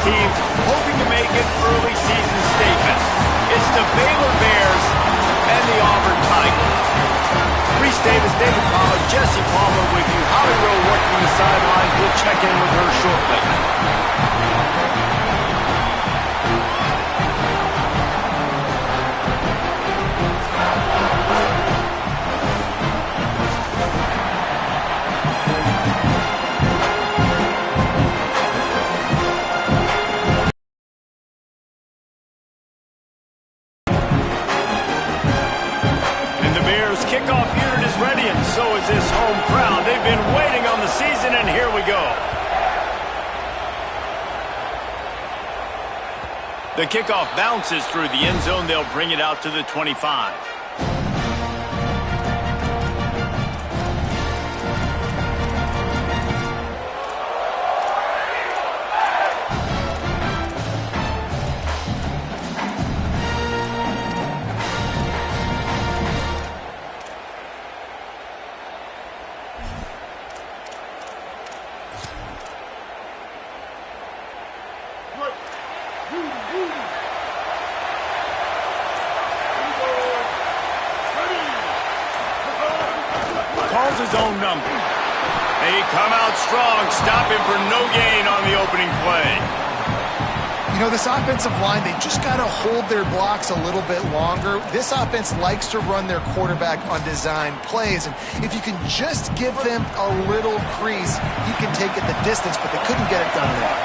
teams hoping to make an early season statement. It's the Baylor Bears and the Auburn Tigers. Reese Davis, David Pollack, Jesse Palmer with you. Holly Rowe working the sidelines. We'll check in with her shortly. Kickoff unit is ready, and so is this home crowd. They've been waiting on the season, and here we go. The kickoff bounces through the end zone. They'll bring it out to the 25. Calls his own number. They come out strong, stop him for no gain on the opening play. You know, this offensive line, they just got to hold their blocks a little bit longer. This offense likes to run their quarterback on design plays, and if you can just give them a little crease, you can take it the distance, but they couldn't get it done there.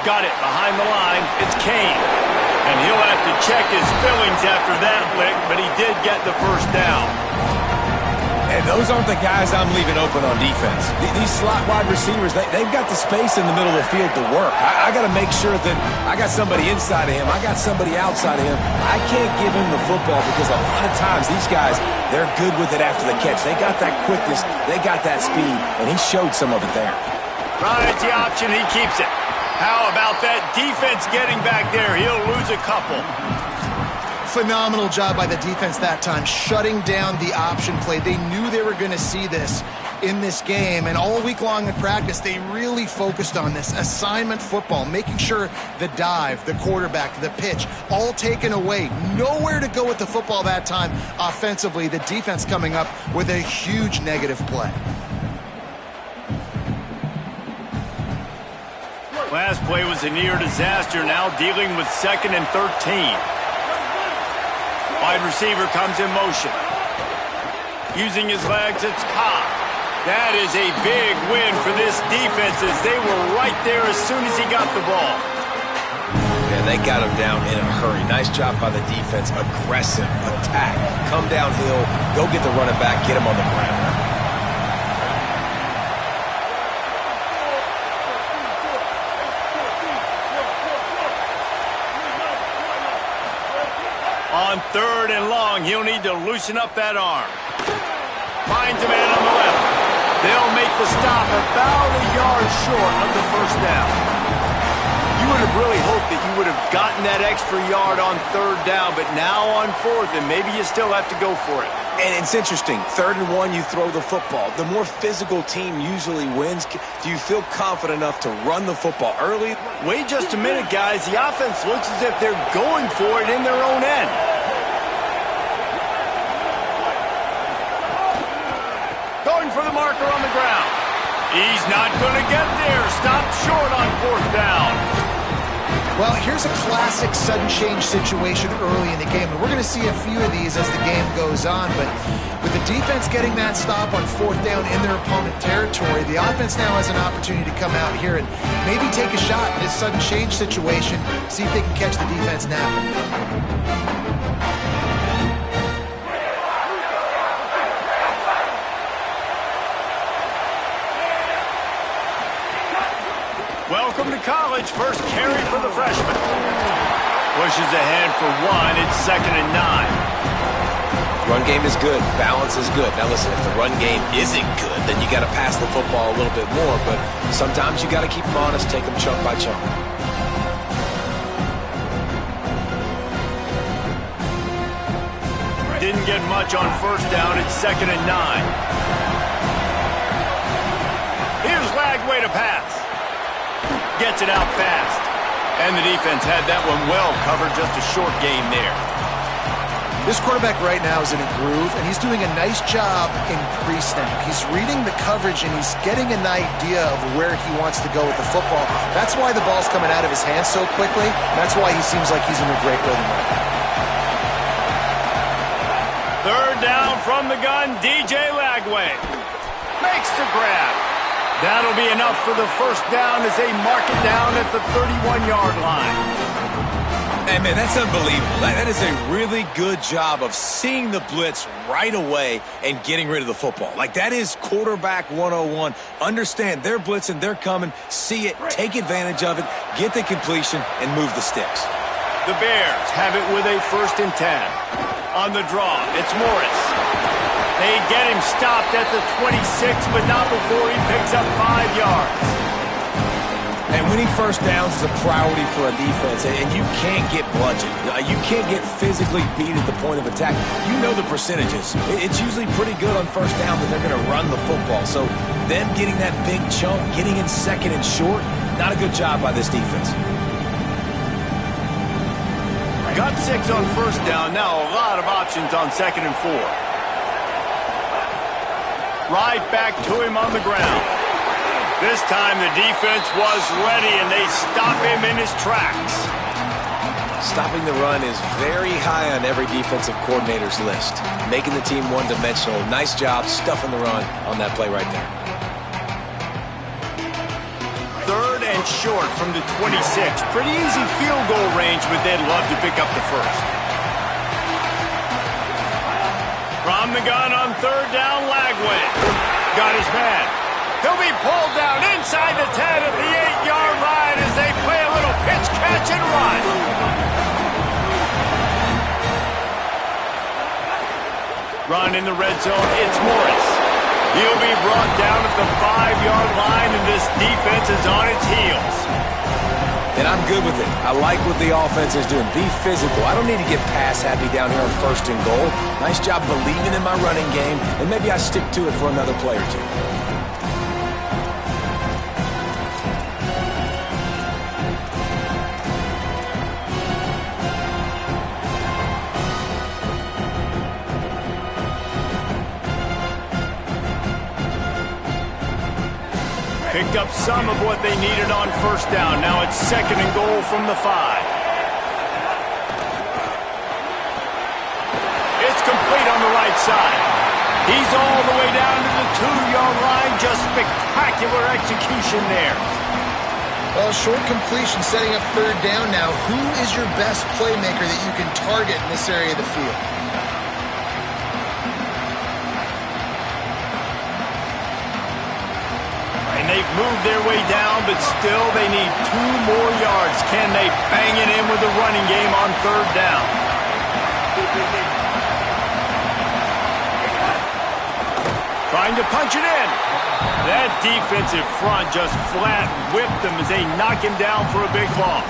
Got it behind the line. It's Kane. And he'll have to check his fillings after that lick, but he did get the first down. And those aren't the guys I'm leaving open on defense. These slot wide receivers, they've got the space in the middle of the field to work. I got to make sure that I got somebody inside of him. I got somebody outside of him. I can't give him the football because a lot of times these guys, they're good with it after the catch. They got that quickness. They got that speed, and he showed some of it there. Right, the option, he keeps it. How about that defense getting back there? He'll lose a couple. Phenomenal job by the defense that time, shutting down the option play. They knew they were going to see this in this game, and all week long in practice, they really focused on this assignment football, making sure the dive, the quarterback, the pitch, all taken away. Nowhere to go with the football that time offensively. The defense coming up with a huge negative play. Last play was a near disaster, now dealing with 2nd and 13. Wide receiver comes in motion. Using his legs, it's Cobb. That is a big win for this defense as they were right there as soon as he got the ball. Yeah, they got him down in a hurry. Nice job by the defense. Aggressive, attack, come downhill, go get the running back, get him on the ground. On 3rd and long, he'll need to loosen up that arm. Finds a man on the left. They'll make the stop about a yard short of the first down. You would have really hoped that you would have gotten that extra yard on 3rd down, but now on 4th, and maybe you still have to go for it. And it's interesting. 3rd and 1, you throw the football. The more physical team usually wins. Do you feel confident enough to run the football early? Wait just a minute, guys. The offense looks as if they're going for it in their own end. Going for the marker on the ground. He's not going to get there. Stopped short on 4th down. Well, here's a classic sudden change situation early in the game, and we're going to see a few of these as the game goes on, but with the defense getting that stop on 4th down in their opponent territory, the offense now has an opportunity to come out here and maybe take a shot in this sudden change situation, see if they can catch the defense napping. Welcome to college. First carry for the freshman. Pushes ahead for 1. It's 2nd and 9. Run game is good. Balance is good. Now listen, if the run game isn't good, then you got to pass the football a little bit more. But sometimes you got to keep them honest, take them chunk by chunk. Didn't get much on 1st down. It's 2nd and 9. Here's away to pass. Gets it out fast. And the defense had that one well covered, just a short gain there. This quarterback right now is in a groove, and he's doing a nice job in pre-snap. He's reading the coverage, and he's getting an idea of where he wants to go with the football. That's why the ball's coming out of his hands so quickly. That's why he seems like he's in a great rhythm right now. Third down from the gun, DJ Lagway makes the grab. That'll be enough for the first down as they mark it down at the 31-yard line. Hey, man, that's unbelievable. That is a really good job of seeing the blitz right away and getting rid of the football. Like, that is quarterback 101. Understand they're blitzing, they're coming, see it, take advantage of it, get the completion, and move the sticks. The Bears have it with a 1st and 10. On the draw, it's Morris. They get him stopped at the 26, but not before he picks up 5 yards. And winning first downs is a priority for a defense, and you can't get bludgeoned. You can't get physically beat at the point of attack. You know the percentages. It's usually pretty good on first down that they're going to run the football. So them getting that big chunk, getting in second and short, not a good job by this defense. Got 6 on first down. Now a lot of options on 2nd and 4. Right back to him on the ground. This time the defense was ready, and they stop him in his tracks. Stopping the run is very high on every defensive coordinator's list. Making the team one-dimensional. Nice job stuffing the run on that play right there. 3rd and short from the 26. Pretty easy field goal range, but they'd love to pick up the first. From the gun on 3rd down, Lagway. Got his man. He'll be pulled down inside the 10 at the 8-yard line as they play a little pitch, catch, and run. Run in the red zone, it's Morris. He'll be brought down at the 5-yard line, and this defense is on its heels. And I'm good with it. I like what the offense is doing. Be physical. I don't need to get pass happy down here on 1st and goal. Nice job believing in my running game, and maybe I stick to it for another play or two. Picked up some of what they needed on first down. Now it's 2nd and goal from the 5. It's complete on the right side. He's all the way down to the 2-yard line. Just spectacular execution there. Well, short completion setting up 3rd down now. Who is your best playmaker that you can target in this area of the field? They've moved their way down, but still they need 2 more yards. Can they bang it in with the running game on 3rd down? Trying to punch it in. That defensive front just flat whipped them as they knock him down for a big loss.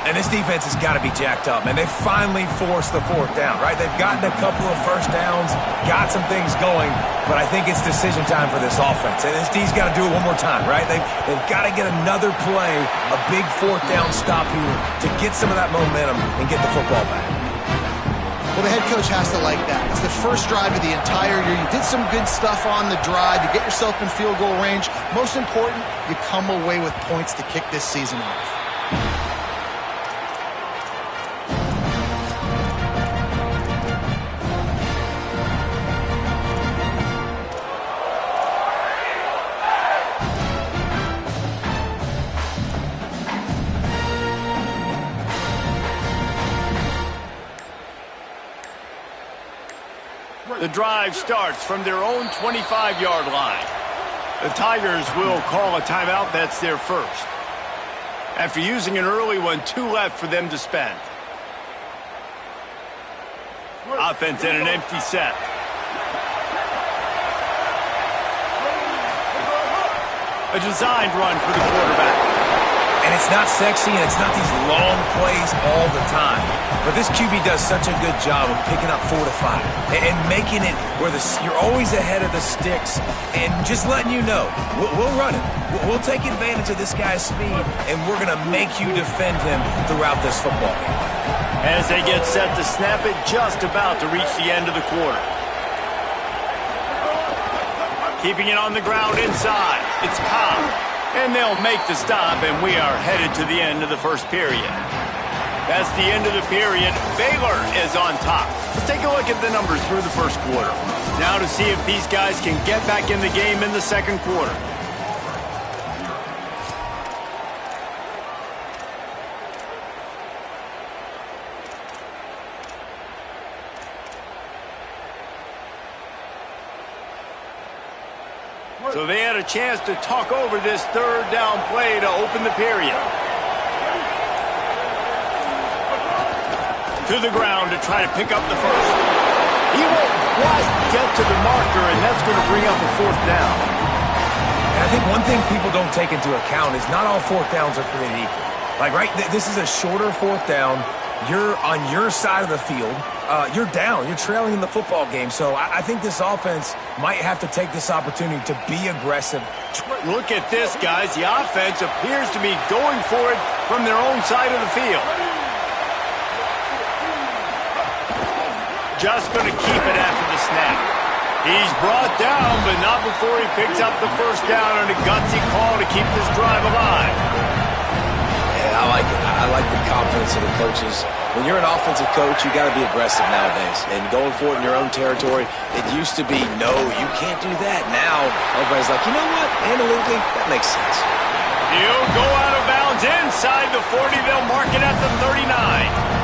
And this defense has got to be jacked up, man. They finally forced the 4th down, right? They've gotten a couple of first downs, got some things going, but I think it's decision time for this offense. And this D's got to do it one more time, right? They've got to get another play, a big 4th down stop here to get some of that momentum and get the football back. Well, the head coach has to like that. It's the first drive of the entire year. You did some good stuff on the drive. You get yourself in field goal range. Most important, you come away with points to kick this season off. The drive starts from their own 25-yard line. The Tigers will call a timeout. That's their first. After using an early one, 2 left for them to spend. Offense in an empty set. A designed run for the quarterback. And it's not sexy, and it's not these long plays all the time. But this QB does such a good job of picking up 4 to 5 and making it where you're always ahead of the sticks and just letting you know, we'll run it. We'll take advantage of this guy's speed, and we're going to make you defend him throughout this football game. As they get set to snap it, just about to reach the end of the quarter. Keeping it on the ground inside. It's Cobb. And they'll make the stop, and we are headed to the end of the first period. That's the end of the period. Baylor is on top. Let's take a look at the numbers through the first quarter. Now to see if these guys can get back in the game in the second quarter. So they had a chance to talk over this third down play to open the period. To the ground to try to pick up the first. He won't quite get to the marker, and that's going to bring up a fourth down. And I think one thing people don't take into account is not all fourth downs are created equal. Like, right, this is a shorter fourth down. You're on your side of the field. You're down. You're trailing in the football game. So I think this offense might have to take this opportunity to be aggressive. Look at this, guys. The offense appears to be going for it from their own side of the field. Just going to keep it after the snap. He's brought down, but not before he picks up the first down on a gutsy call to keep this drive alive. Yeah, I like it. I like the confidence of the coaches. When you're an offensive coach, you got to be aggressive nowadays. And going for it in your own territory, it used to be, no, you can't do that. Now, everybody's like, you know what? Analytically, that makes sense. He'll go out of bounds inside the 40. They'll mark it at the 39.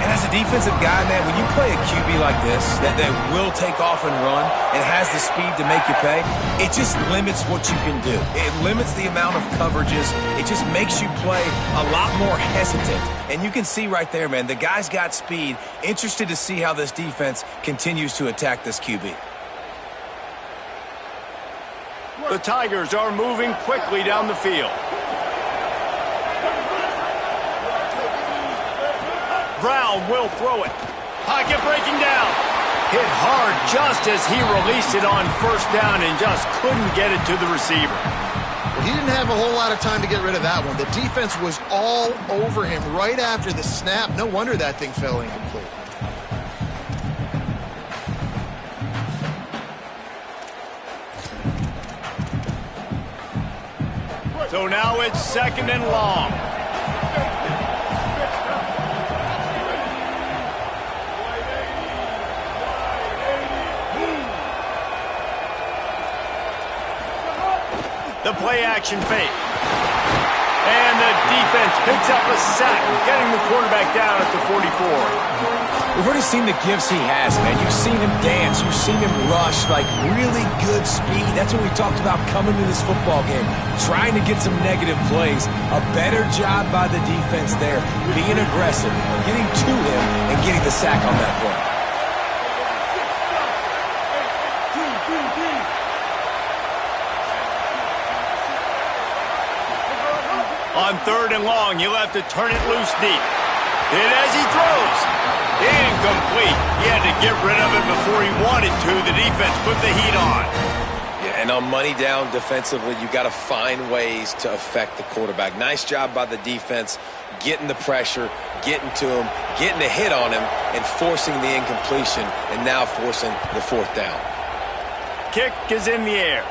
And as a defensive guy, man, when you play a QB like this that will take off and run and has the speed to make you pay, it just limits what you can do. It limits the amount of coverages. It just makes you play a lot more hesitant. And you can see right there, man, the guy's got speed. Interested to see how this defense continues to attack this QB. The Tigers are moving quickly down the field. Brown will throw it. Pocket breaking down. Hit hard just as he released it on first down and just couldn't get it to the receiver. Well, he didn't have a whole lot of time to get rid of that one. The defense was all over him right after the snap. No wonder that thing fell incomplete. So now it's second and long. The play-action fake. And the defense picks up a sack, getting the quarterback down at the 44. We've already seen the gifts he has, man. You've seen him dance. You've seen him rush, like really good speed. That's what we talked about coming to this football game, trying to get some negative plays. A better job by the defense there, being aggressive, getting to him, and getting the sack on that play. On third and long, he'll have to turn it loose deep. Hit as he throws. Incomplete. He had to get rid of it before he wanted to. The defense put the heat on. Yeah, and on money down defensively, you got to find ways to affect the quarterback. Nice job by the defense, getting the pressure, getting to him, getting a hit on him, and forcing the incompletion, and now forcing the fourth down. Kick is in the air.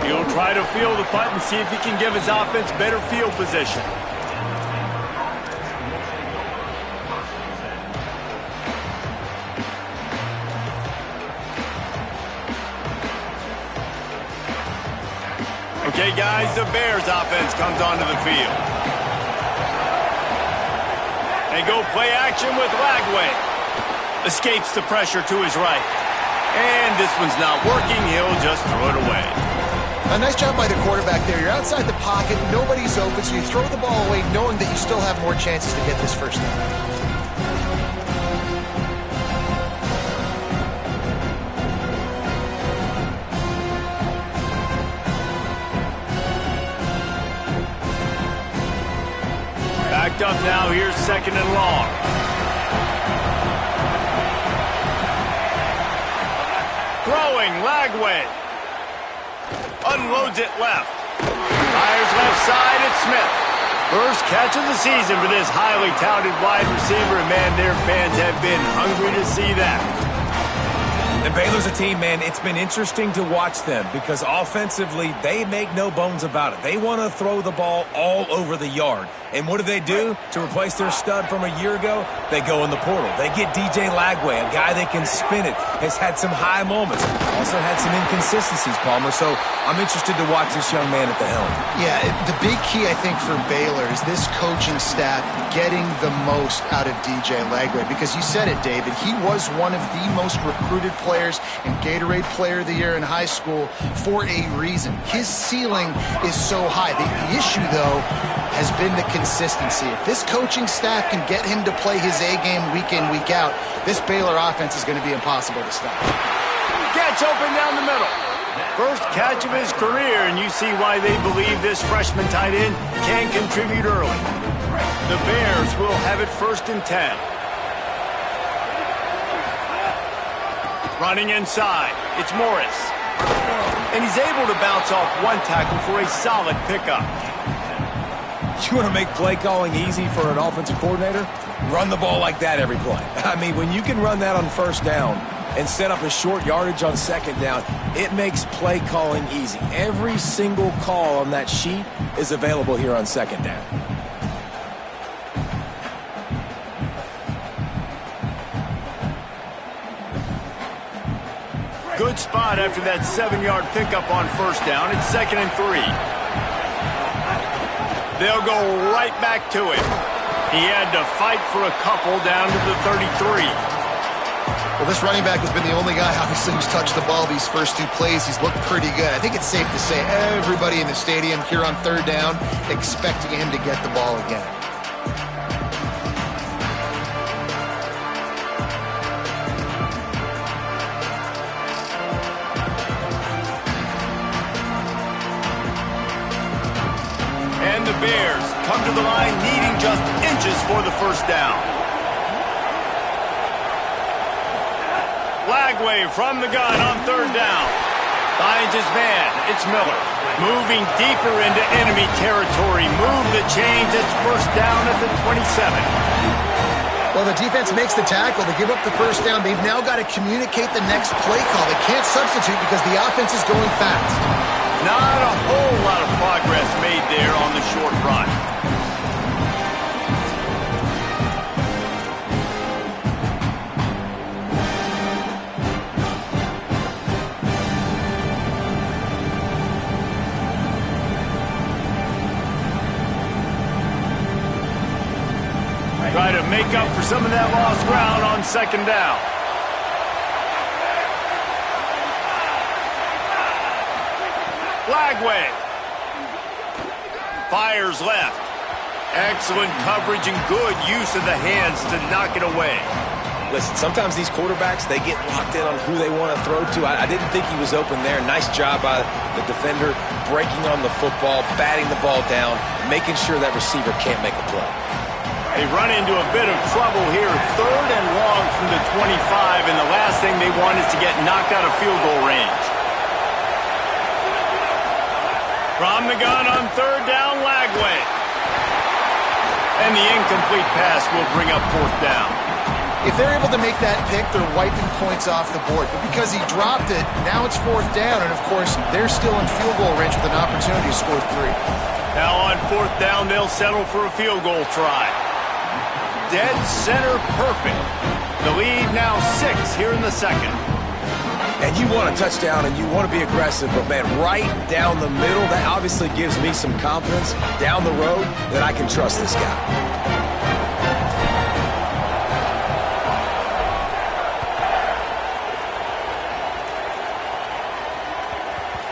He'll try to field the punt and see if he can give his offense better field position. Okay, guys, the Bears offense comes onto the field. They go play action with Lagway. Escapes the pressure to his right. And this one's not working. He'll just throw it away. A nice job by the quarterback there. You're outside the pocket, nobody's open, so you throw the ball away knowing that you still have more chances to get this first down. picked up now. Here's 2nd and long. Throwing, Lagway. Unloads it left. Fires left side, it's Smith. First catch of the season for this highly touted wide receiver, and man, their fans have been hungry to see that. And Baylor's a team, man, it's been interesting to watch them because offensively, they make no bones about it. They want to throw the ball all over the yard. And what do? To replace their stud from a year ago, they go in the portal. They get DJ Lagway, a guy that can spin it, has had some high moments, also had some inconsistencies, Palmer. So I'm interested to watch this young man at the helm. Yeah, the big key, I think, for Baylor is this coaching staff getting the most out of DJ Lagway. Because you said it, David, he was one of the most recruited players and Gatorade Player of the Year in high school for a reason. His ceiling is so high. The issue, though, has been the consistency. If this coaching staff can get him to play his A game week in, week out, this Baylor offense is going to be impossible to stop. Gets open down the middle. First catch of his career, and you see why they believe this freshman tight end can contribute early. The Bears will have it 1st and 10. Running inside, it's Morris. And he's able to bounce off one tackle for a solid pickup. You want to make play calling easy for an offensive coordinator? Run the ball like that every play. I mean, when you can run that on 1st down and set up a short yardage on 2nd down, it makes play calling easy. Every single call on that sheet is available here on 2nd down. Good spot after that 7-yard pickup on 1st down. It's 2nd and 3. They'll go right back to him. He had to fight for a couple down to the 33. Well, this running back has been the only guy, obviously, who's touched the ball these first 2 plays. He's looked pretty good. I think it's safe to say everybody in the stadium here on 3rd down expecting him to get the ball again. And the Bears come to the line needing just inches for the 1st down. Lagway from the gun on 3rd down. Finds his man. It's Miller. Moving deeper into enemy territory. Move the chains. It's 1st down at the 27. Well, the defense makes the tackle. They give up the 1st down. They've now got to communicate the next play call. They can't substitute because the offense is going fast. Not a whole lot of progress made there on the short run. Try to make up for some of that lost ground on 2nd down. Lagway. Fires left. Excellent coverage and good use of the hands to knock it away. Listen, sometimes these quarterbacks, they get locked in on who they want to throw to. I didn't think he was open there. Nice job by the defender, breaking on the football, batting the ball down, making sure that receiver can't make a play. They run into a bit of trouble here. 3rd and long from the 25, and the last thing they want is to get knocked out of field goal range. From the gun on 3rd down, Lagway. And the incomplete pass will bring up 4th down. If they're able to make that pick, they're wiping points off the board. But because he dropped it, now it's 4th down. And, of course, they're still in field goal range with an opportunity to score 3. Now on 4th down, they'll settle for a field goal try. Dead center perfect. The lead now 6 here in the 2nd. And you want a touchdown and you want to be aggressive, but, man, right down the middle, that obviously gives me some confidence down the road that I can trust this guy.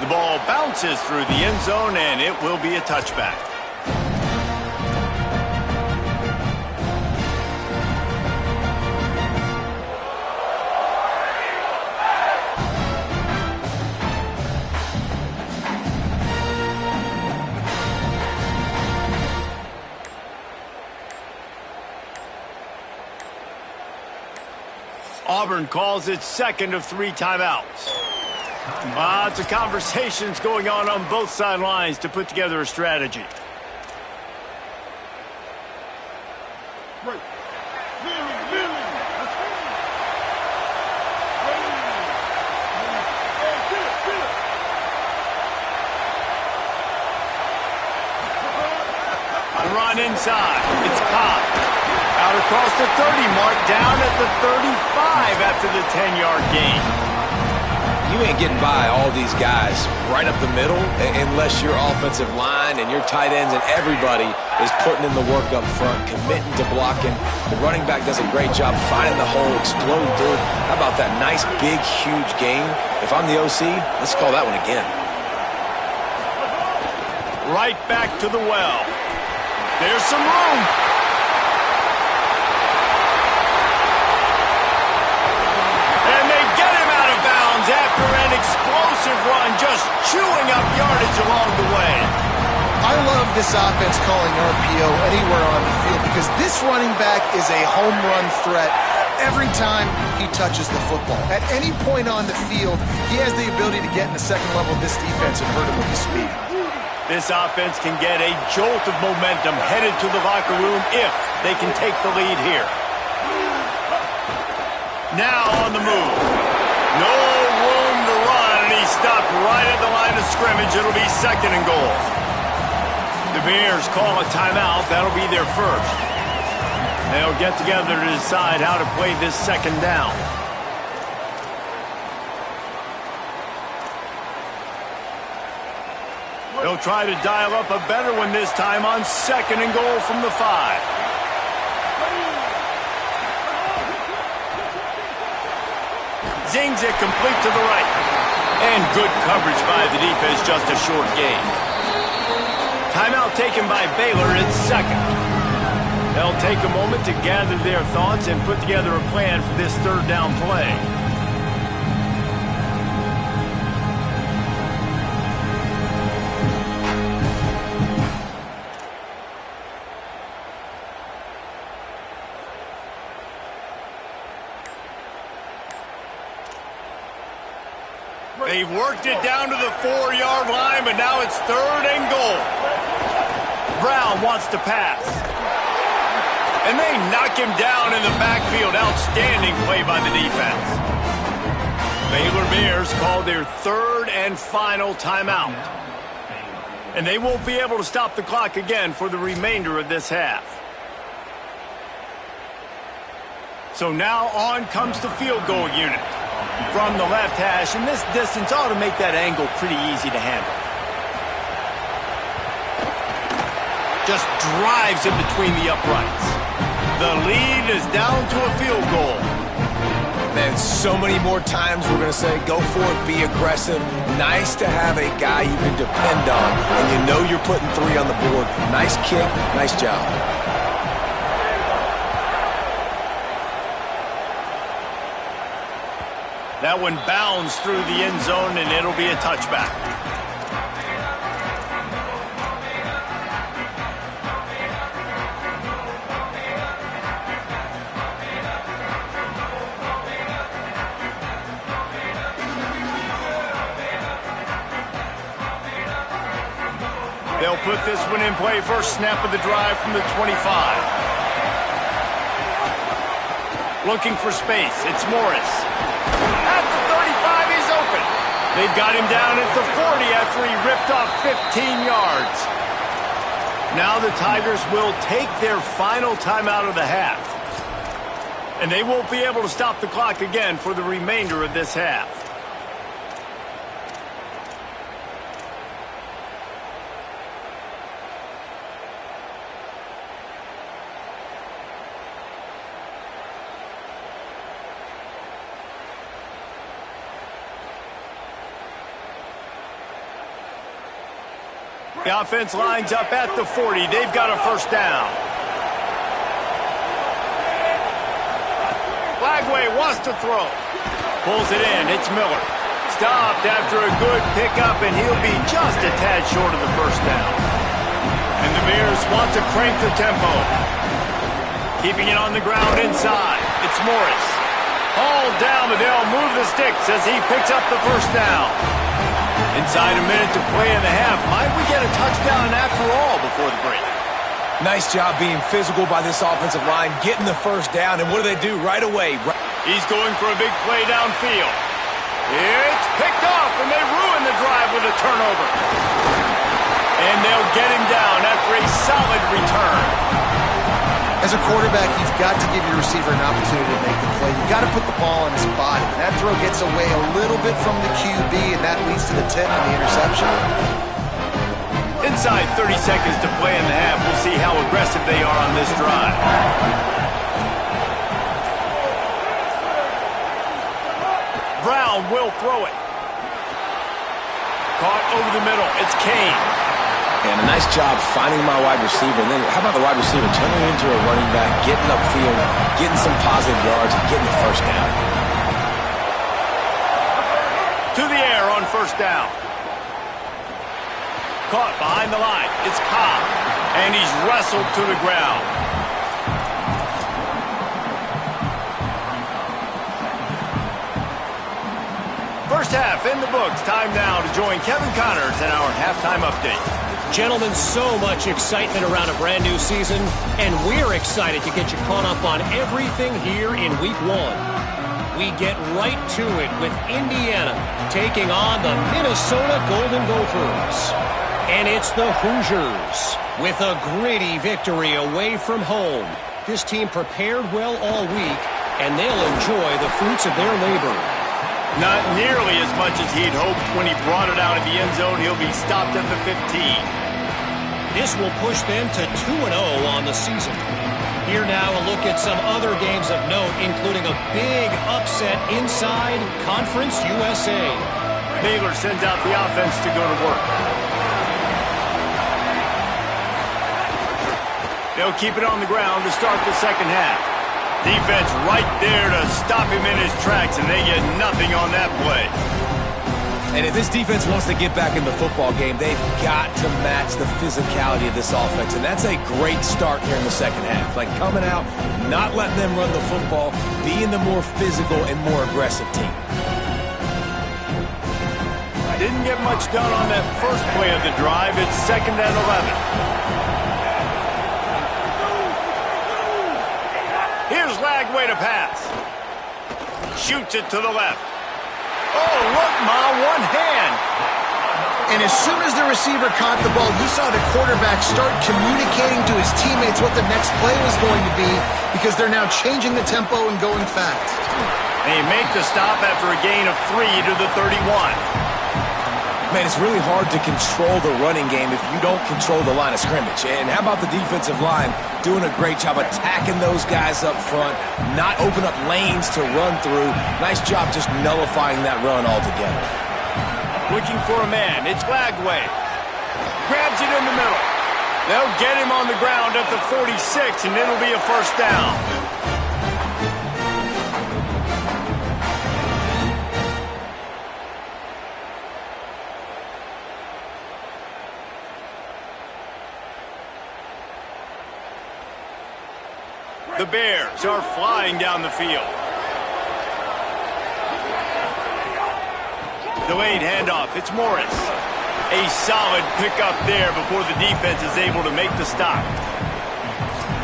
The ball bounces through the end zone, and it will be a touchback. Auburn calls its second of 3 timeouts. Lots of conversations going on both sidelines to put together a strategy. The run inside. It's Cobb. Out across the 30 mark, down at the 35 after the 10-yard gain. You ain't getting by all these guys right up the middle unless your offensive line and your tight ends and everybody is putting in the work up front, committing to blocking. The running back does a great job finding the hole, exploding through it. How about that nice, big, huge gain? If I'm the OC, let's call that one again. Right back to the well. There's some room. And they get him out of bounds after an explosive run, just chewing up yardage along the way. I love this offense calling RPO anywhere on the field because this running back is a home run threat every time he touches the football. At any point on the field, he has the ability to get in the second level of this defense and hurt him with his speed. This offense can get a jolt of momentum headed to the locker room if they can take the lead here. Now on the move. No room to run, and he stopped right at the line of scrimmage. It'll be 2nd and goal. The Bears call a timeout. That'll be their first. They'll get together to decide how to play this 2nd down. They'll try to dial up a better one this time on 2nd and goal from the 5. Zings it complete to the right. And good coverage by the defense, just a short gain. Timeout taken by Baylor at 2nd. They'll take a moment to gather their thoughts and put together a plan for this 3rd down play. They've worked it down to the 4-yard line, but now it's 3rd and goal. Brown wants to pass. And they knock him down in the backfield. Outstanding play by the defense. Baylor Bears call their 3rd and final timeout. And they won't be able to stop the clock again for the remainder of this half. So now on comes the field goal unit. From the left hash, and this distance ought to make that angle pretty easy to handle. Just drives in between the uprights. The lead is down to a field goal. Man, so many more times we're going to say, go for it, be aggressive. Nice to have a guy you can depend on, and you know you're putting 3 on the board. Nice kick, nice job. That one bounds through the end zone, and it'll be a touchback. They'll put this one in play. First snap of the drive from the 25. Looking for space. It's Morris. At the 35, he's open. They've got him down at the 40 after he ripped off 15 yards. Now the Tigers will take their final timeout of the half. And they won't be able to stop the clock again for the remainder of this half. The offense lines up at the 40. They've got a first down. Flagway wants to throw. Pulls it in. It's Miller. Stopped after a good pickup, and he'll be just a tad short of the first down. And the Bears want to crank the tempo. Keeping it on the ground inside. It's Morris. Hauled down, but they'll move the sticks as he picks up the first down. Inside a minute to play in the half. Might we get a touchdown after all before the break? Nice job being physical by this offensive line, getting the first down, and what do right away? He's going for a big play downfield. It's picked off, and they ruin the drive with a turnover. And they'll get him down after a solid return. As a quarterback, you've got to give your receiver an opportunity to make the play. You've got to put the ball in his body. That throw gets away a little bit from the QB, and that leads to the tip and the interception. Inside 30 seconds to play in the half. We'll see how aggressive they are on this drive. Brown will throw it. Caught over the middle. It's Kane. And a nice job finding my wide receiver. And then how about the wide receiver turning into a running back, getting upfield, getting some positive yards, and getting the first down. To the air on first down. Caught behind the line. It's Cobb. And he's wrestled to the ground. First half in the books. Time now to join Kevin Connors in our halftime update. Gentlemen, so much excitement around a brand new season, and we're excited to get you caught up on everything here in Week 1. We get right to it with Indiana taking on the Minnesota Golden Gophers. And it's the Hoosiers with a gritty victory away from home. This team prepared well all week, and they'll enjoy the fruits of their labor. Not nearly as much as he'd hoped when he brought it out of the end zone. He'll be stopped at the 15. This will push them to 2-0 on the season. Here now a look at some other games of note, including a big upset inside Conference USA. Baylor sends out the offense to go to work. They'll keep it on the ground to start the second half. Defense right there to stop him in his tracks, and they get nothing on that play. And if this defense wants to get back in the football game, they've got to match the physicality of this offense. And that's a great start here in the second half. Like coming out, not letting them run the football, being the more physical and more aggressive team. Didn't get much done on that first play of the drive. It's 2nd and 11. Here's Lagway to pass. Shoots it to the left. Oh, look, Ma, one hand. And as soon as the receiver caught the ball, you saw the quarterback start communicating to his teammates what the next play was going to be, because they're now changing the tempo and going fast. They make the stop after a gain of 3 to the 31. Man, it's really hard to control the running game if you don't control the line of scrimmage. And how about the defensive line doing a great job attacking those guys up front, not open up lanes to run through. Nice job just nullifying that run altogether. Looking for a man. It's Lagway. Grabs it in the middle. They'll get him on the ground at the 46, and it'll be a first down. The Bears are flying down the field. Delayed handoff. It's Morris. A solid pickup there before the defense is able to make the stop.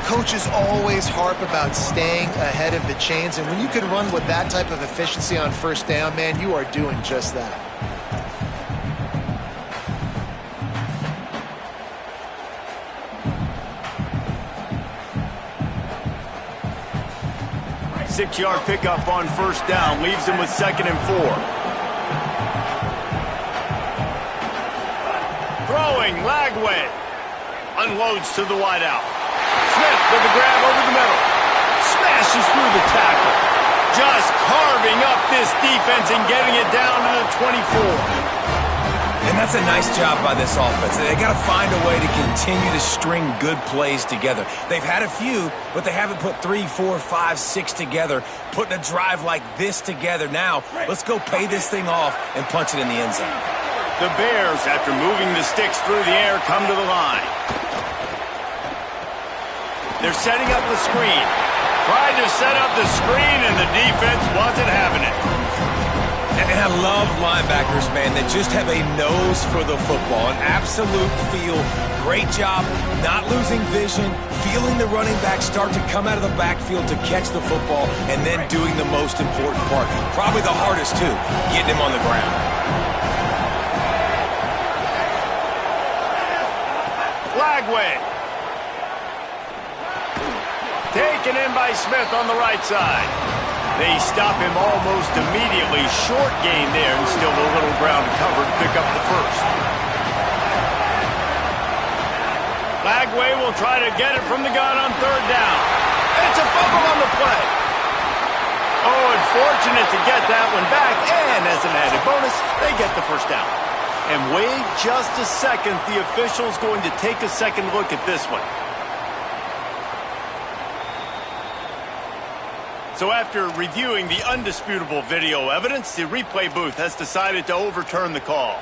Coaches always harp about staying ahead of the chains, and when you can run with that type of efficiency on first down, man, you are doing just that. Six-yard pickup on first down leaves him with 2nd and 4. Throwing, Lagway. Unloads to the wideout. Smith with the grab over the middle. Smashes through the tackle. Just carving up this defense and getting it down to the 24. And that's a nice job by this offense. They got to find a way to continue to string good plays together. They've had a few, but they haven't put 3, 4, 5, 6 together, putting a drive like this together. Now, let's go pay this thing off and punch it in the end zone. The Bears, after moving the sticks through the air, come to the line. They're setting up the screen. Tried to set up the screen, and the defense wasn't having it. And I love linebackers, man, that just have a nose for the football, an absolute feel. Great job not losing vision, feeling the running back start to come out of the backfield to catch the football, and then doing the most important part. Probably the hardest, too, getting him on the ground. Lagway. Taken in by Smith on the right side. They stop him almost immediately. Short gain there, and still a little ground to cover to pick up the first. Lagway will try to get it from the gun on third down. It's a fumble on the play. Oh, unfortunate to get that one back, and as an added bonus, they get the first down. And wait just a second, the official's going to take a second look at this one. So after reviewing the undisputable video evidence, the replay booth has decided to overturn the call.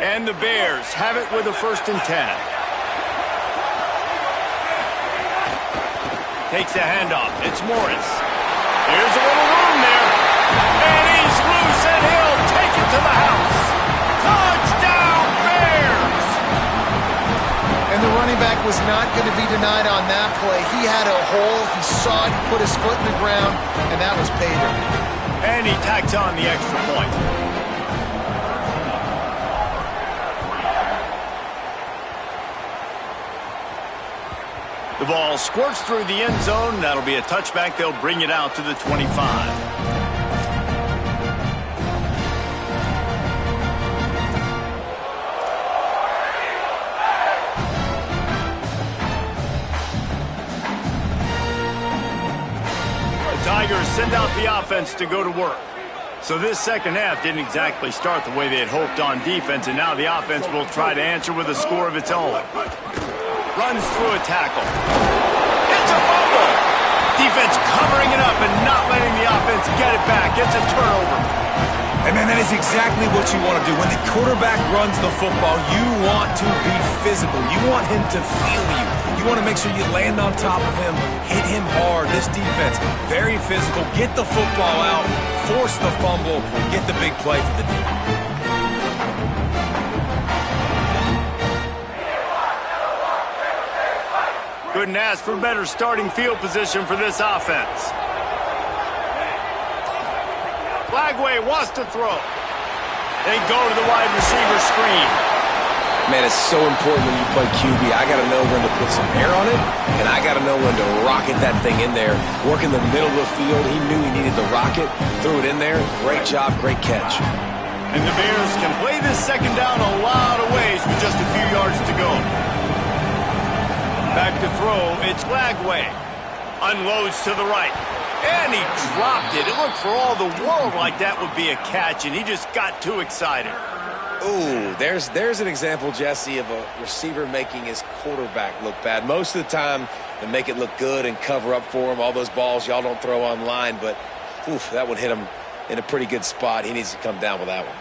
And the Bears have it with a 1st and 10. Takes a handoff. It's Morris. Here's a little room there. And he's loose, and he'll take it to the house. Touchdown, Bears! And the running back was not going to be denied on that play. He had a hole. He saw it. He put his foot in the ground, and that was pay dirt. And he tacks on the extra point. The ball squirts through the end zone. That'll be a touchback. They'll bring it out to the 25. The Tigers send out the offense to go to work. So this second half didn't exactly start the way they had hoped on defense, and now the offense will try to answer with a score of its own. Runs through a tackle. It's a fumble. Defense covering it up and not letting the offense get it back. It's a turnover. And man, that is exactly what you want to do. When the quarterback runs the football, you want to be physical. You want him to feel you. You want to make sure you land on top of him, hit him hard. This defense, very physical. Get the football out, force the fumble, get the big play for the defense. Couldn't ask for better starting field position for this offense. Lagway wants to throw. They go to the wide receiver screen. Man, it's so important when you play QB. I got to know when to put some air on it, and I got to know when to rocket that thing in there. Work in the middle of the field. He knew he needed to rocket, threw it in there. Great job, great catch. And the Bears can play this second down a lot of ways with just a few yards to go. Back to throw, it's Lagway. Unloads to the right. And he dropped it. It looked for all the world like that would be a catch, and he just got too excited. Ooh, there's an example, Jesse, of a receiver making his quarterback look bad. Most of the time, they make it look good and cover up for him. All those balls y'all don't throw online, but oof, that would hit him in a pretty good spot. He needs to come down with that one.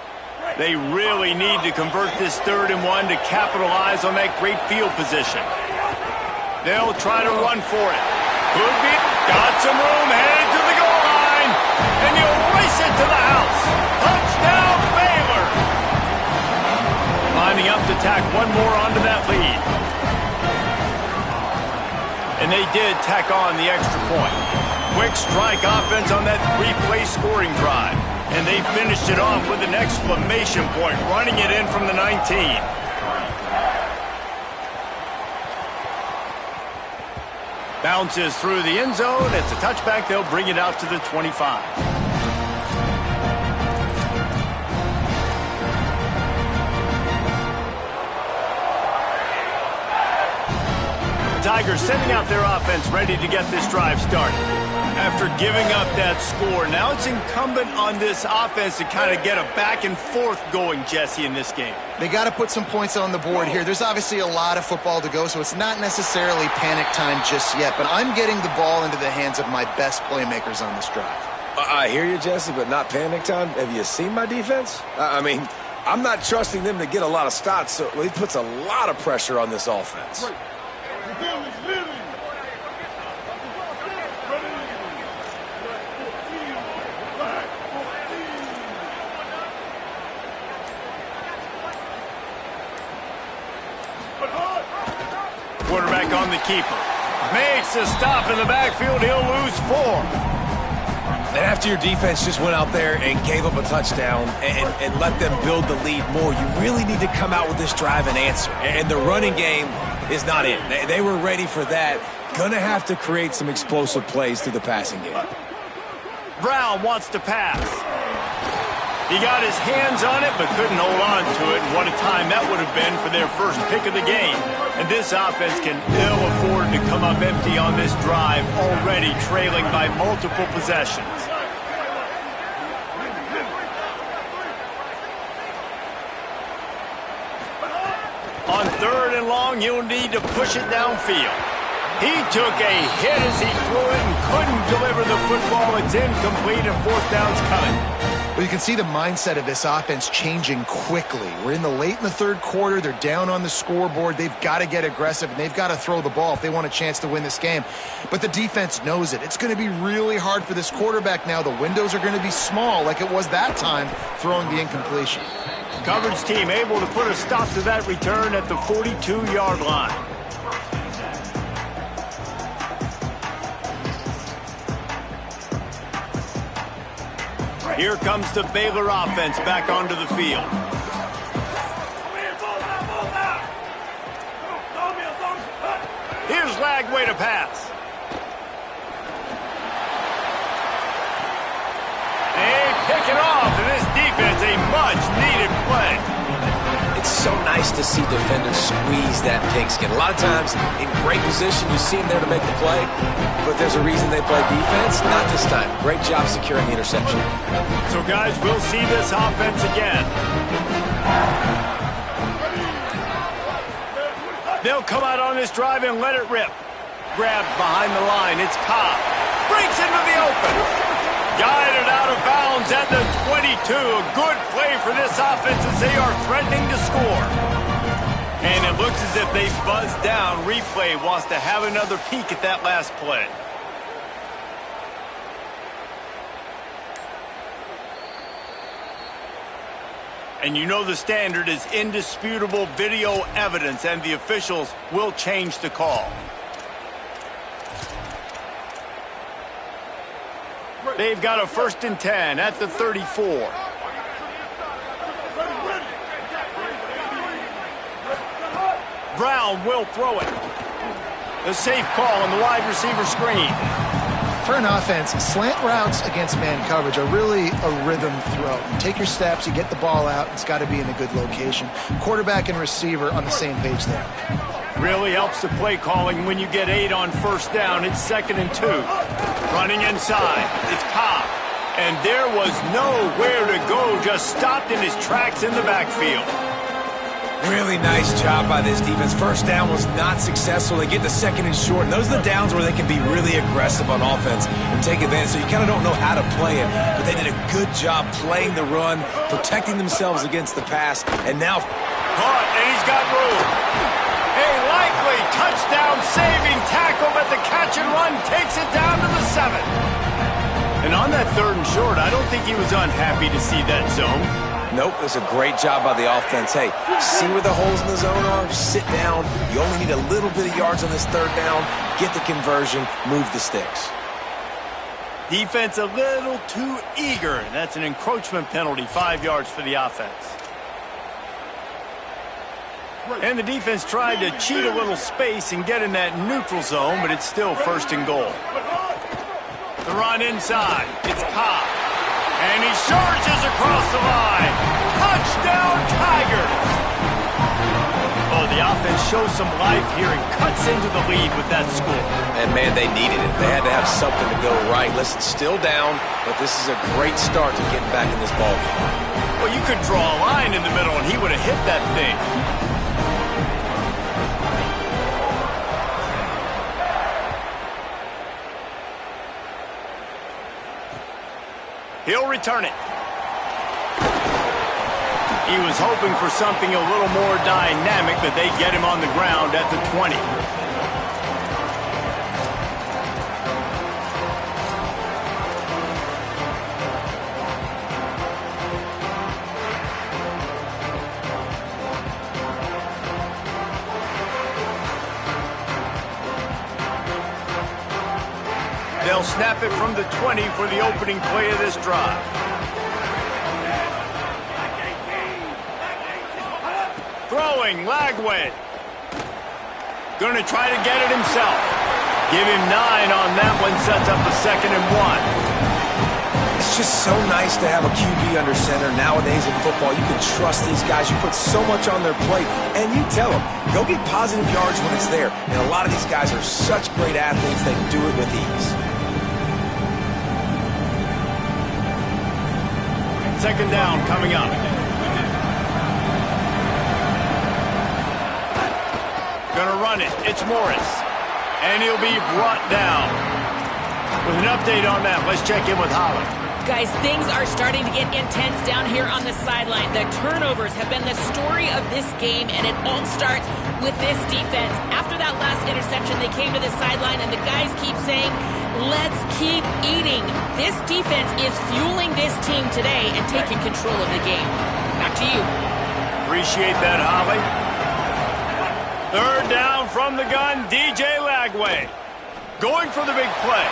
They really need to convert this 3rd and 1 to capitalize on that great field position. They'll try to run for it. Could be. Got some room. Headed to the goal line. And he'll race it to the house. Touchdown, Baylor. Lining up to tack one more onto that lead. And they did tack on the extra point. Quick strike offense on that 3-play scoring drive. And they finished it off with an exclamation point, running it in from the 19. Bounces through the end zone. It's a touchback. They'll bring it out to the 25. The Tigers sending out their offense ready to get this drive started. After giving up that score, now it's incumbent on this offense to kind of get a back and forth going, Jesse, in this game. They got to put some points on the board here. There's obviously a lot of football to go, so it's not necessarily panic time just yet, but I'm getting the ball into the hands of my best playmakers on this drive. I hear you, Jesse, but not panic time. Have you seen my defense? I mean, I'm not trusting them to get a lot of stops, so it puts a lot of pressure on this offense. Quarterback on the keeper. Makes a stop in the backfield. He'll lose 4. And after your defense just went out there and gave up a touchdown and let them build the lead more, you really need to come out with this drive and answer. And the running game is not it. They were ready for that. Gonna have to create some explosive plays through the passing game. Brown wants to pass. He got his hands on it, but couldn't hold on to it. And what a time that would have been for their first pick of the game. And this offense can ill afford to come up empty on this drive, already trailing by multiple possessions. On 3rd and long, you'll need to push it downfield. He took a hit as he threw it and couldn't deliver the football. It's incomplete and 4th down's coming. Well, you can see the mindset of this offense changing quickly. We're in the 3rd quarter. They're down on the scoreboard. They've got to get aggressive, and they've got to throw the ball if they want a chance to win this game. But the defense knows it. It's going to be really hard for this quarterback now. The windows are going to be small like it was that time throwing the incompletion. Coverage team able to put a stop to that return at the 42-yard line. Here comes the Baylor offense back onto the field. Here's Lagway to pass. They pick it off, and this defense a much-needed play. It's so nice to see defenders squeeze that pigskin. A lot of times, in great position, you see them there to make the play, but there's a reason they play defense. Not this time. Great job securing the interception. So, guys, we'll see this offense again. They'll come out on this drive and let it rip. Grabbed behind the line. It's Cobb. Breaks into the open. Guided out of bounds at the 22. A good play for this offense as they are threatening to score. And it looks as if they buzzed down. Replay wants to have another peek at that last play. And you know the standard is indisputable video evidence, and the officials will change the call. They've got a 1st and 10 at the 34. Brown will throw it. The safe call on the wide receiver screen. For an offense, slant routes against man coverage are really a rhythm throw. You take your steps, you get the ball out, it's got to be in a good location. Quarterback and receiver on the same page there. Really helps the play calling when you get 8 on 1st down. It's 2nd and 2. Running inside. It's Cobb. And there was nowhere to go. Just stopped in his tracks in the backfield. Really nice job by this defense. 1st down was not successful. They get the 2nd and short. And those are the downs where they can be really aggressive on offense and take advantage. So you kind of don't know how to play it. But they did a good job playing the run, protecting themselves against the pass. And now caught, and he's got room. A likely touchdown-saving tackle, but the catch and run takes it down to the 7. And on that 3rd and short, I don't think he was unhappy to see that zone. Nope, it was a great job by the offense. Hey, see where the holes in the zone are? Sit down. You only need a little bit of yards on this 3rd down. Get the conversion. Move the sticks. Defense a little too eager. That's an encroachment penalty, 5 yards for the offense. And the defense tried to cheat a little space and get in that neutral zone, but it's still 1st and goal. The run inside. It's Cobb. And he charges across the line. Touchdown, Tigers! Oh, the offense shows some life here and cuts into the lead with that score. And, man, they needed it. They had to have something to go right. Listen, still down, but this is a great start to getting back in this ballgame. Well, you could draw a line in the middle, and he would have hit that thing. He'll return it. He was hoping for something a little more dynamic, but they get him on the ground at the 20. They'll snap it from the 20 for the opening play of this drive. Throwing, Lagway. Going to try to get it himself. Give him 9 on that one, sets up a 2nd and 1. It's just so nice to have a QB under center. Nowadays in football, you can trust these guys. You put so much on their plate, and you tell them, go get positive yards when it's there. And a lot of these guys are such great athletes, they do it with ease. 2nd down coming up. Gonna run it. It's Morris. And he'll be brought down. With an update on that, let's check in with Holly. Guys, things are starting to get intense down here on the sideline. The turnovers have been the story of this game, and it all starts with this defense. After that last interception, they came to the sideline, and the guys keep saying, let's keep eating. This defense is fueling this team today and taking control of the game. Back to you. Appreciate that, Holly. 3rd down from the gun, DJ Lagway. Going for the big play.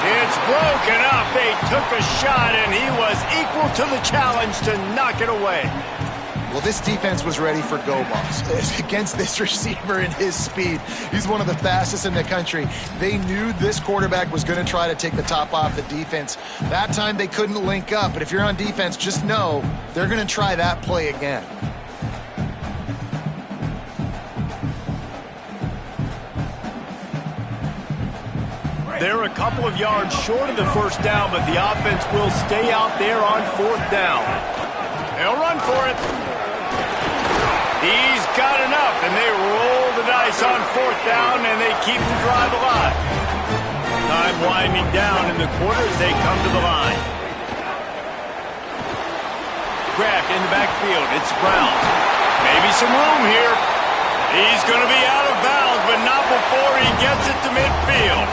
It's broken up. They took a shot, and he was equal to the challenge to knock it away. Well, this defense was ready for go balls against this receiver and his speed. He's one of the fastest in the country. They knew this quarterback was going to try to take the top off the defense. That time they couldn't link up, but if you're on defense, just know they're going to try that play again. They're a couple of yards short of the 1st down, but the offense will stay out there on 4th down. They'll run for it. He's got enough, and they roll the dice on 4th down, and they keep the drive alive. Time winding down in the quarter as they come to the line. Grabbed in the backfield. It's Brown. Maybe some room here. He's going to be out of bounds, but not before he gets it to midfield.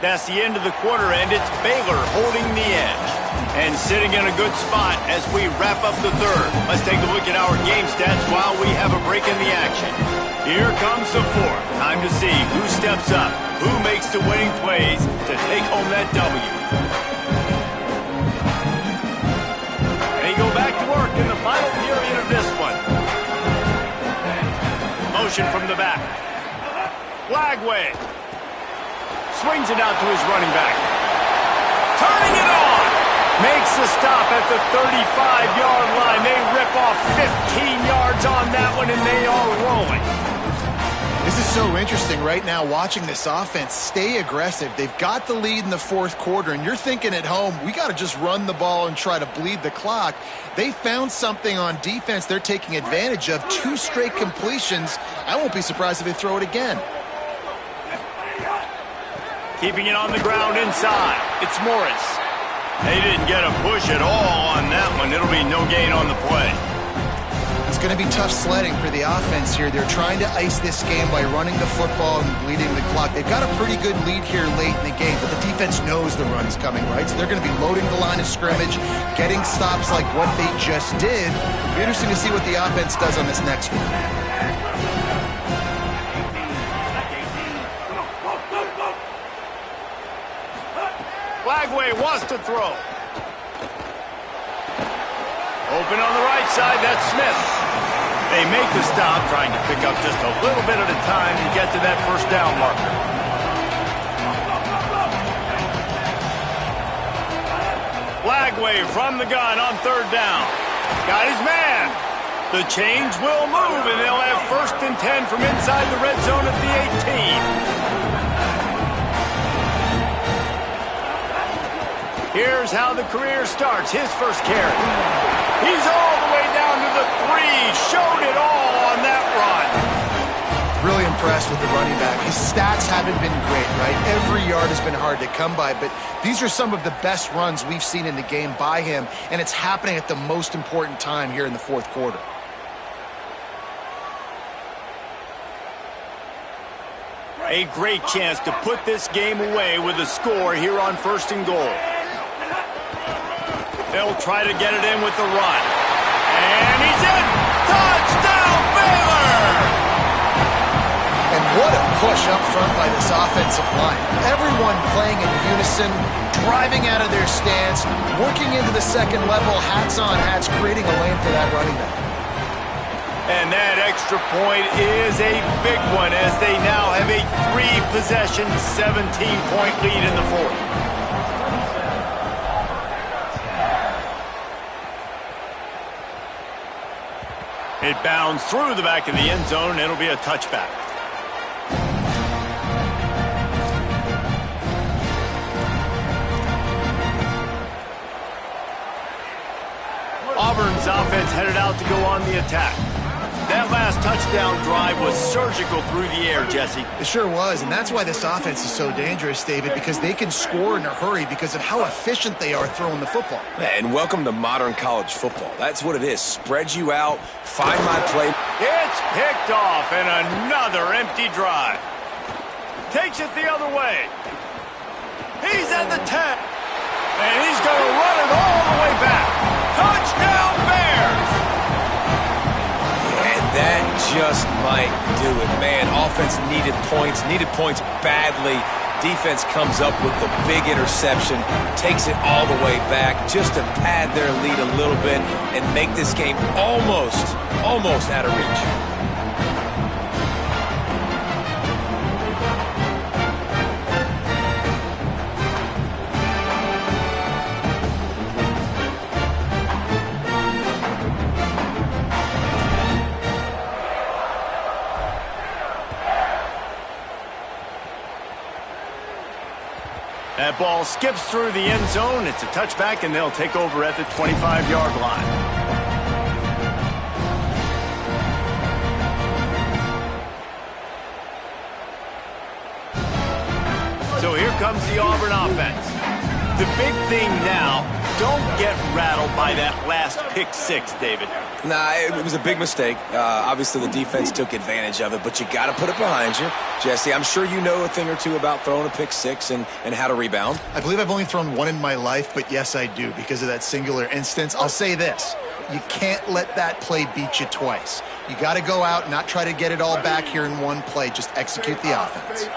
That's the end of the quarter, and it's Baylor holding the edge. And sitting in a good spot as we wrap up the 3rd. Let's take a look at our game stats while we have a break in the action. Here comes the 4th. Time to see who steps up, who makes the winning plays to take home that W. They go back to work in the final period of this one. Motion from the back. Lagway. Swings it out to his running back. Turning it on. Makes the stop at the 35-yard line. They rip off 15 yards on that one, and they are rolling. This is so interesting right now, watching this offense stay aggressive. They've got the lead in the 4th quarter, and you're thinking at home, we got to just run the ball and try to bleed the clock. They found something on defense they're taking advantage of. 2 straight completions. I won't be surprised if they throw it again. Keeping it on the ground inside. It's Morris. They didn't get a push at all on that one. It'll be no gain on the play. It's going to be tough sledding for the offense here. They're trying to ice this game by running the football and bleeding the clock. They've got a pretty good lead here late in the game, but the defense knows the run is coming, right? So they're going to be loading the line of scrimmage, getting stops like what they just did. It'll be interesting to see what the offense does on this next one. Lagway wants to throw. Open on the right side, that's Smith. They make the stop, trying to pick up just a little bit at a time to get to that 1st down marker. Lagway from the gun on 3rd down. Got his man. The chains will move, and they'll have 1st and 10 from inside the red zone at the 18. Here's how the career starts. His first carry. He's all the way down to the 3. Showed it all on that run. Really impressed with the running back. His stats haven't been great, right? Every yard has been hard to come by, but these are some of the best runs we've seen in the game by him, and it's happening at the most important time here in the fourth quarter. A great chance to put this game away with a score here on 1st and goal. They'll try to get it in with the run. And he's in! Touchdown, Baylor! And what a push up front by this offensive line. Everyone playing in unison, driving out of their stance, working into the second level, hats on hats, creating a lane for that running back. And that extra point is a big one as they now have a 3-possession, 17-point lead in the fourth. It bounds through the back of the end zone, and it'll be a touchback. Auburn's offense headed out to go on the attack. That last touchdown drive was surgical through the air, Jesse. It sure was, and that's why this offense is so dangerous, David, because they can score in a hurry because of how efficient they are throwing the football. And welcome to modern college football. That's what it is. Spread you out, find my play. It's picked off, and another empty drive. Takes it the other way. He's at the 10. And he's going to run it all the way back. Touchdown, Bears! And that just might do it, man. Offense needed points badly. Defense comes up with the big interception, takes it all the way back just to pad their lead a little bit and make this game almost out of reach. That ball skips through the end zone. It's a touchback, and they'll take over at the 25-yard line. So here comes the Auburn offense. The big thing now, don't get rattled by that last pick six, David. Nah, it was a big mistake. Obviously, the defense took advantage of it, but you got to put it behind you. Jesse, I'm sure you know a thing or two about throwing a pick six and how to rebound. I believe I've only thrown one in my life, but yes, I do because of that singular instance. I'll say this. You can't let that play beat you twice. You got to go out and not try to get it all back here in one play. Just execute the offense.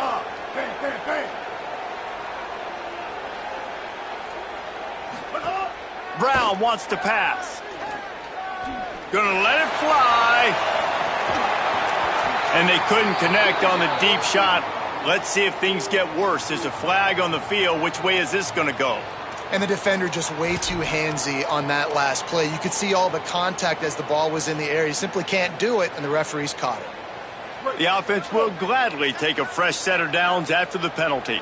Brown wants to pass. Gonna let it fly. And they couldn't connect on the deep shot. Let's see if things get worse. There's a flag on the field. Which way is this gonna go? And the defender just way too handsy on that last play. You could see all the contact as the ball was in the air. He simply can't do it, and the referees caught it. The offense will gladly take a fresh set of downs after the penalty.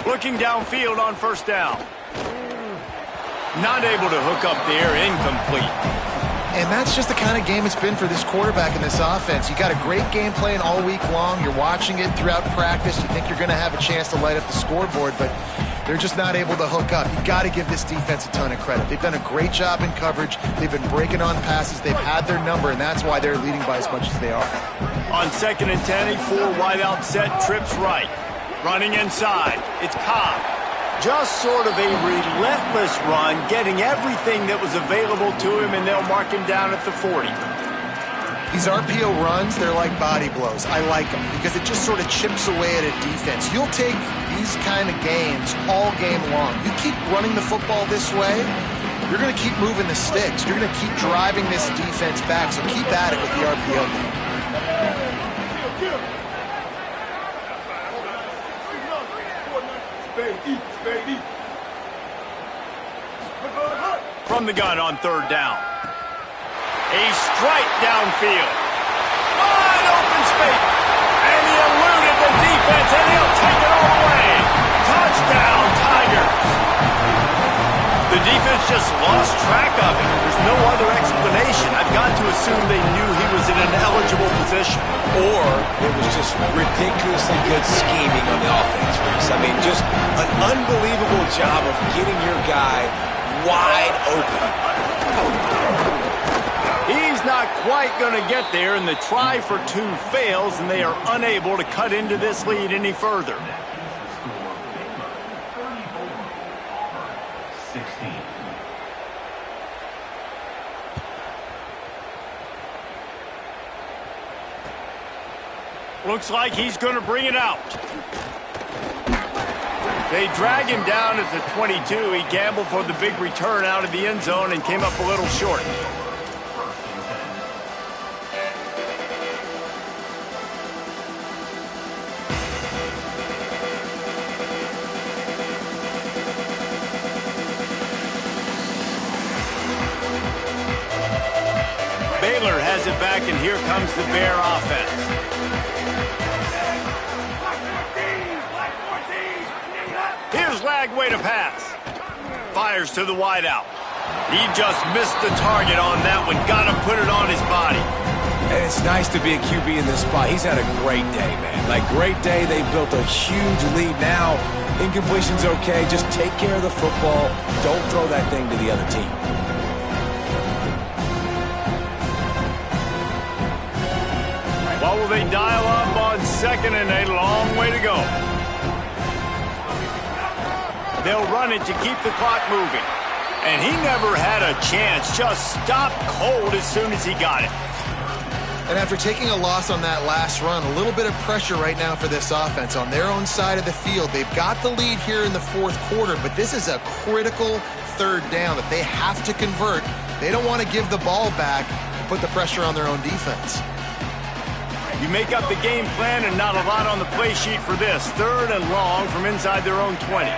Looking downfield on first down. Not able to hook up there, incomplete. And that's just the kind of game it's been for this quarterback in this offense. You got a great game plan all week long. You're watching it throughout practice. You think you're going to have a chance to light up the scoreboard, but they're just not able to hook up. You got to give this defense a ton of credit. They've done a great job in coverage. They've been breaking on passes. They've had their number, and that's why they're leading by as much as they are. On 2nd and 10, a 4-wide out set, trips right. Running inside, it's Cobb. Just sort of a relentless run, getting everything that was available to him, and they'll mark him down at the 40. These RPO runs, they're like body blows. I like them because it just sort of chips away at a defense. You'll take these kind of games all game long. You keep running the football this way, you're going to keep moving the sticks. You're going to keep driving this defense back, so keep at it with the RPO game. From the gun on 3rd down. A strike downfield. Wide open space. And he eluded the defense, and he'll take it all away. Touchdown, Tigers. The defense just lost track of him. There's no other explanation. I've got to assume they knew he was in an eligible position. Or it was just ridiculously good scheming on the offense, Reese. I mean, just an unbelievable job of getting your guy wide open. He's not quite going to get there, and the try for two fails, and they are unable to cut into this lead any further. Looks like he's going to bring it out. They drag him down at the 22. He gambled for the big return out of the end zone and came up a little short. Baylor has it back, and here comes the Bear offense. Here's Lagway to pass. Fires to the wideout. He just missed the target on that one. Got to put it on his body. And it's nice to be a QB in this spot. He's had a great day, man. Like, great day. They built a huge lead now. Incompletion's okay. Just take care of the football. Don't throw that thing to the other team. What will they dial up on second and a long way to go? They'll run it to keep the clock moving. And he never had a chance. Just stopped cold as soon as he got it. And after taking a loss on that last run, a little bit of pressure right now for this offense on their own side of the field. They've got the lead here in the fourth quarter, but this is a critical third down that they have to convert. They don't want to give the ball back and put the pressure on their own defense. You make up the game plan and not a lot on the play sheet for this. Third and long from inside their own 20.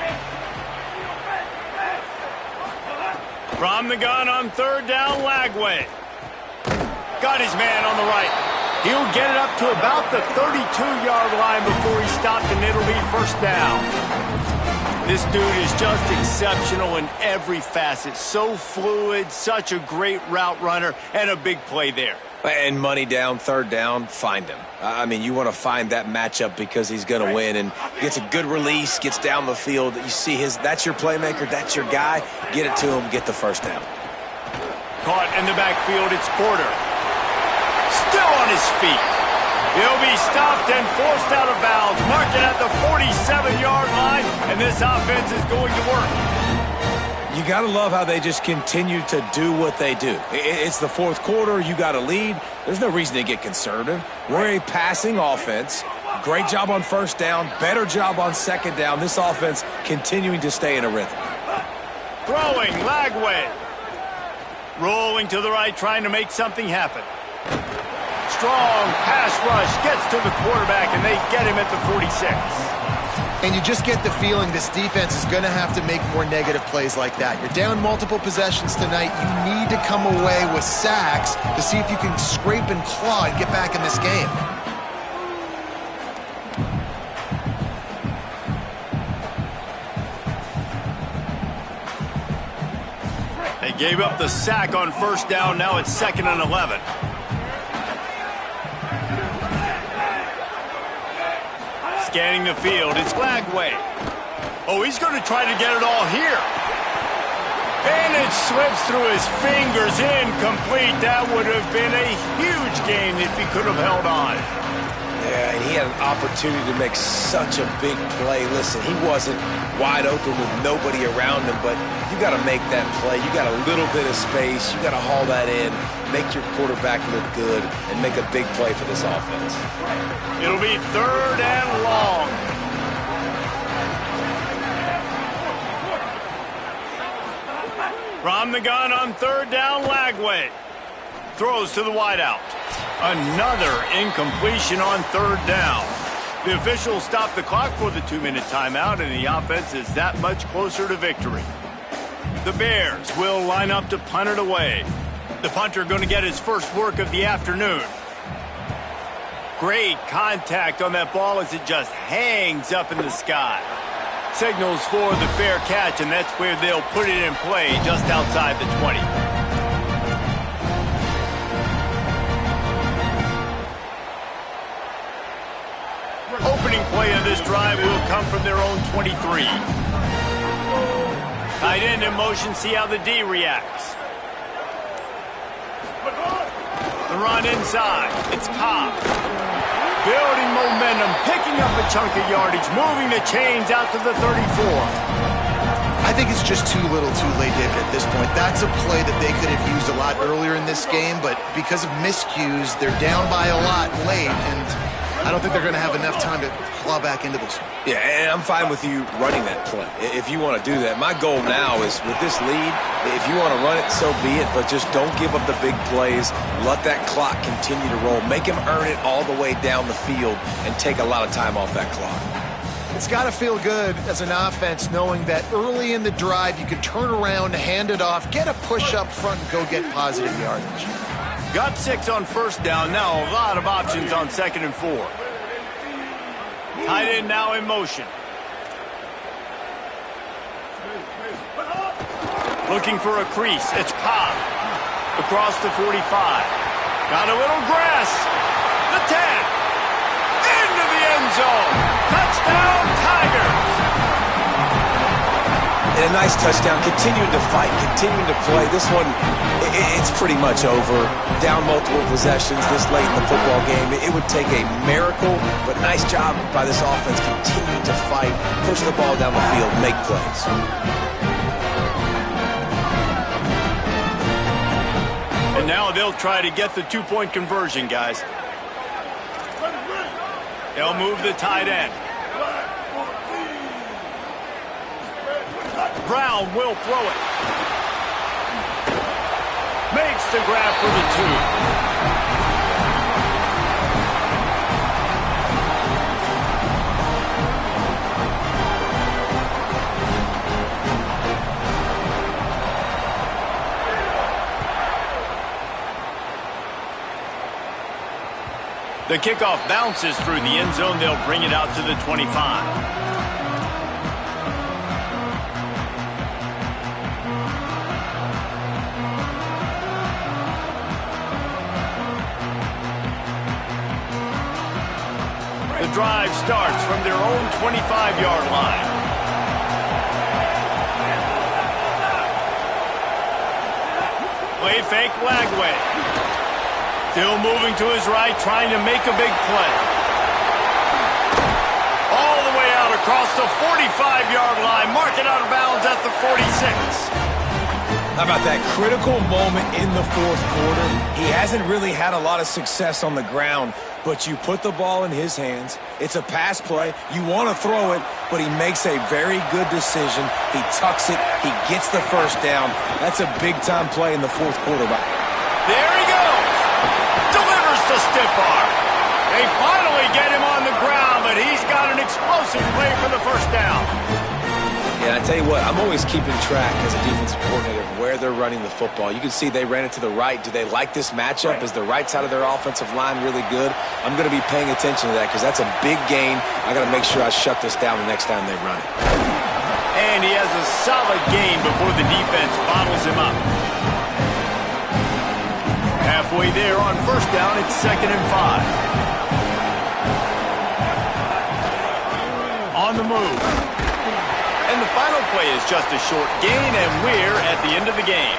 From the gun on third down, Lagway. Got his man on the right. He'll get it up to about the 32-yard line before he stopped, and it'll be first down. This dude is just exceptional in every facet. So fluid, such a great route runner, and a big play there. And money down, third down, find him. I mean, you want to find that matchup because he's going to win and gets a good release, gets down the field. You see that's your playmaker, that's your guy. Get it to him, get the first down. Caught in the backfield, it's Porter. Still on his feet. He'll be stopped and forced out of bounds. Marking at the 47-yard line, and this offense is going to work. You got to love how they just continue to do what they do. It's the fourth quarter. You got a lead. There's no reason to get conservative. We're a passing offense. Great job on first down. Better job on second down. This offense continuing to stay in a rhythm. Throwing, Lagway. Rolling to the right, trying to make something happen. Strong pass rush gets to the quarterback, and they get him at the 46. And you just get the feeling this defense is going to have to make more negative plays like that. You're down multiple possessions tonight. You need to come away with sacks to see if you can scrape and claw and get back in this game. They gave up the sack on first down. Now it's 2nd and 11. Scanning the field, it's Lagway. Oh, he's going to try to get it all here. And it slips through his fingers, incomplete. That would have been a huge gain if he could have held on. Yeah, and he had an opportunity to make such a big play. Listen, he wasn't wide open with nobody around him, but you got to make that play. You got a little bit of space. You got to haul that in, make your quarterback look good, and make a big play for this offense. It'll be 3rd and long. From the gun on 3rd down, Lagway. Throws to the wideout. Another incompletion on 3rd down. The officials stop the clock for the 2-minute timeout, and the offense is that much closer to victory. The Bears will line up to punt it away. The punter going to get his first work of the afternoon. Great contact on that ball as it just hangs up in the sky. Signals for the fair catch, and that's where they'll put it in play just outside the 20. Opening play of this drive will come from their own 23. Tight end in motion, see how the D reacts. The run inside, it's Cobb. Building momentum, picking up a chunk of yardage, moving the chains out to the 34. I think it's just too little too late, David, at this point. That's a play that they could have used a lot earlier in this game, but because of miscues, they're down by a lot late, and I don't think they're going to have enough time to claw back into this. Yeah, and I'm fine with you running that play if you want to do that. My goal now is with this lead, if you want to run it, so be it, but just don't give up the big plays. Let that clock continue to roll. Make him earn it all the way down the field and take a lot of time off that clock. It's got to feel good as an offense knowing that early in the drive you can turn around, hand it off, get a push up front, and go get positive yardage. Got 6 on first down. Now a lot of options on 2nd and 4. Tight end now in motion. Looking for a crease. It's Cobb. Across the 45. Got a little grass. The 10. Into the end zone. Touchdown, Tigers. And a nice touchdown. Continuing to fight, continuing to play. This one, it's pretty much over. Down multiple possessions this late in the football game. It would take a miracle, but nice job by this offense continuing to fight, push the ball down the field, make plays. And now they'll try to get the 2-point conversion, guys. They'll move the tight end. Brown will throw it. Makes the grab for the 2. The kickoff bounces through the end zone. They'll bring it out to the 25. The drive starts from their own 25-yard line. Play fake Lagway. Still moving to his right, trying to make a big play. All the way out across the 45-yard line. Mark it out of bounds at the 46. How about that critical moment in the fourth quarter? He hasn't really had a lot of success on the ground, but you put the ball in his hands. It's a pass play. You want to throw it, but he makes a very good decision. He tucks it. He gets the first down. That's a big-time play in the fourth quarter. There he goes. Delivers the stiff arm. They finally get him on the ground, but he's got an explosive play for the first down. Yeah, I tell you what, I'm always keeping track as a defensive coordinator of where they're running the football. You can see they ran it to the right. Do they like this matchup? Is the right side of their offensive line really good? I'm going to be paying attention to that because that's a big gain. I got to make sure I shut this down the next time they run it. And he has a solid gain before the defense bottles him up. Halfway there on first down, it's 2nd and 5. On the move. And the final play is just a short gain, and we're at the end of the game.